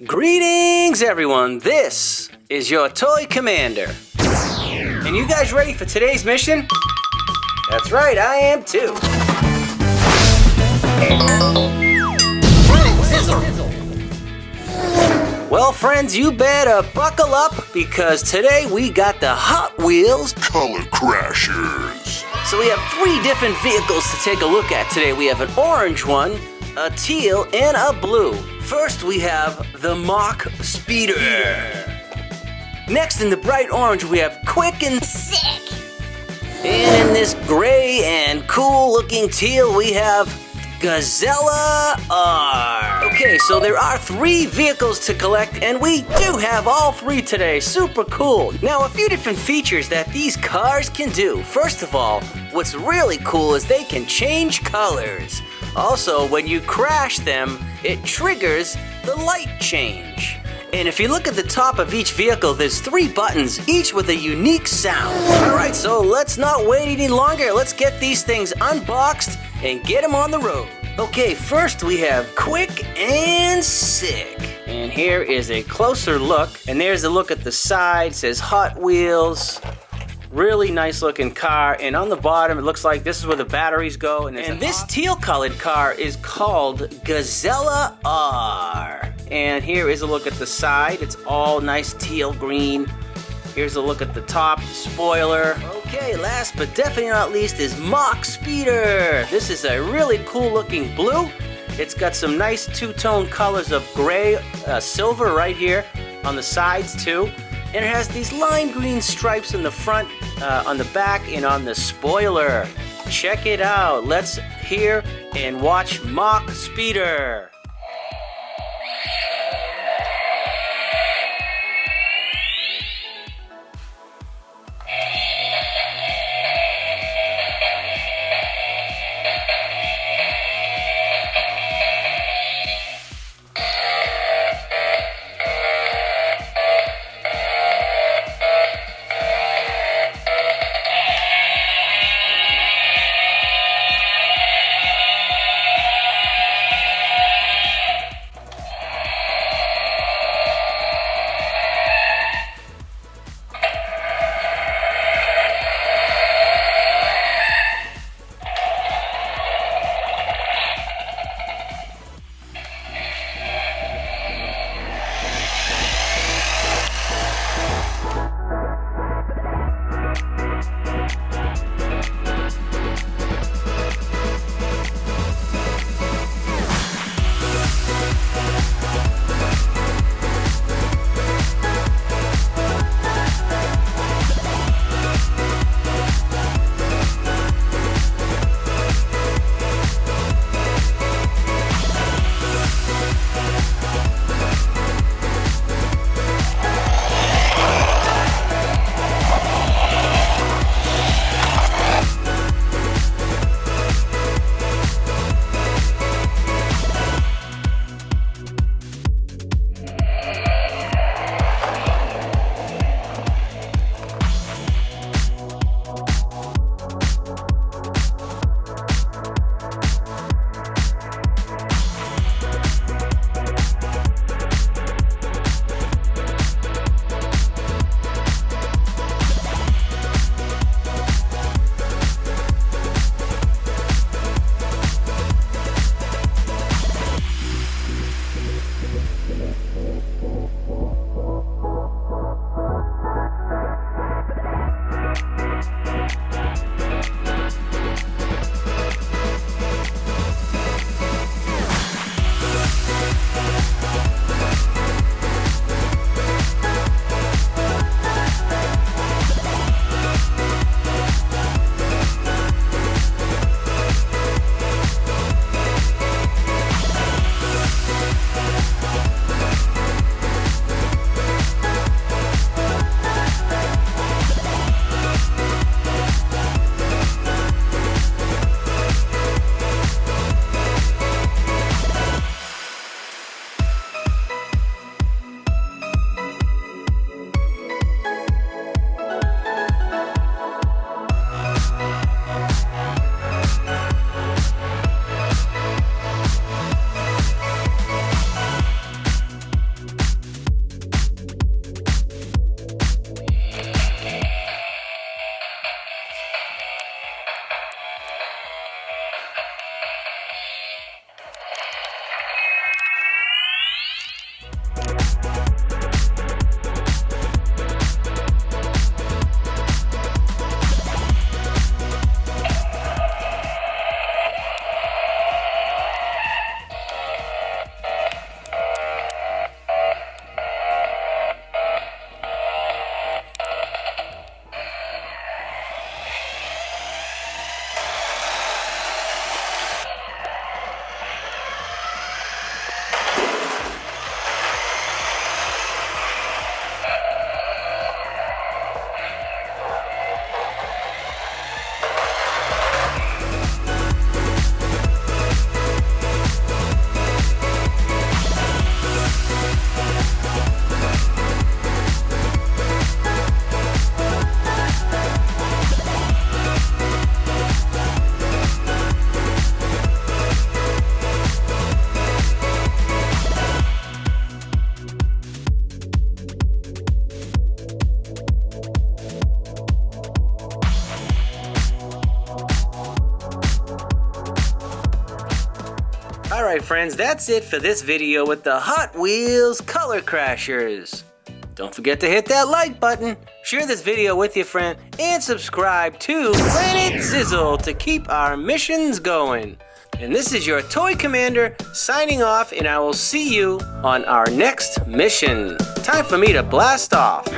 Greetings, everyone. This is your toy commander. And you guys ready for today's mission? That's right, I am too. Well, friends, you better buckle up because today we got the Hot Wheels Color Crashers. So we have 3 different vehicles to take a look at today. We have an orange one, a teal, and a blue. First, we have the Mach Speeder. Next, in the bright orange, we have Quick and Sick. And in this gray and cool-looking teal, we have Gazella R. Okay, so there are 3 vehicles to collect, and we do have all 3 today. Super cool. Now, a few different features that these cars can do. First of all, what's really cool is they can change colors. Also, when you crash them, it triggers the light change. And if you look at the top of each vehicle, there's 3 buttons, each with a unique sound. All right, so let's not wait any longer. Let's get these things unboxed and get them on the road. Okay, first we have Quick and Sick. And here is a closer look. And there's a look at the side. It says Hot Wheels. Really nice looking car, and on the bottom it looks like this is where the batteries go. And this teal colored car is called Gazella R. And here is a look at the side. It's all nice teal green. Here's a look at the top, spoiler. Okay, last but definitely not least is Mach Speeder. This is a really cool looking blue. It's got some nice two-tone colors of gray, silver right here on the sides too. And it has these lime green stripes in the front, on the back, and on the spoiler. Check it out. Let's hear and watch Mach Speeder. Alright friends, that's it for this video with the Hot Wheels Color Crashers. Don't forget to hit that like button, share this video with your friend, and subscribe to Planet Sizzle to keep our missions going. And this is your Toy Commander signing off, and I will see you on our next mission. Time for me to blast off.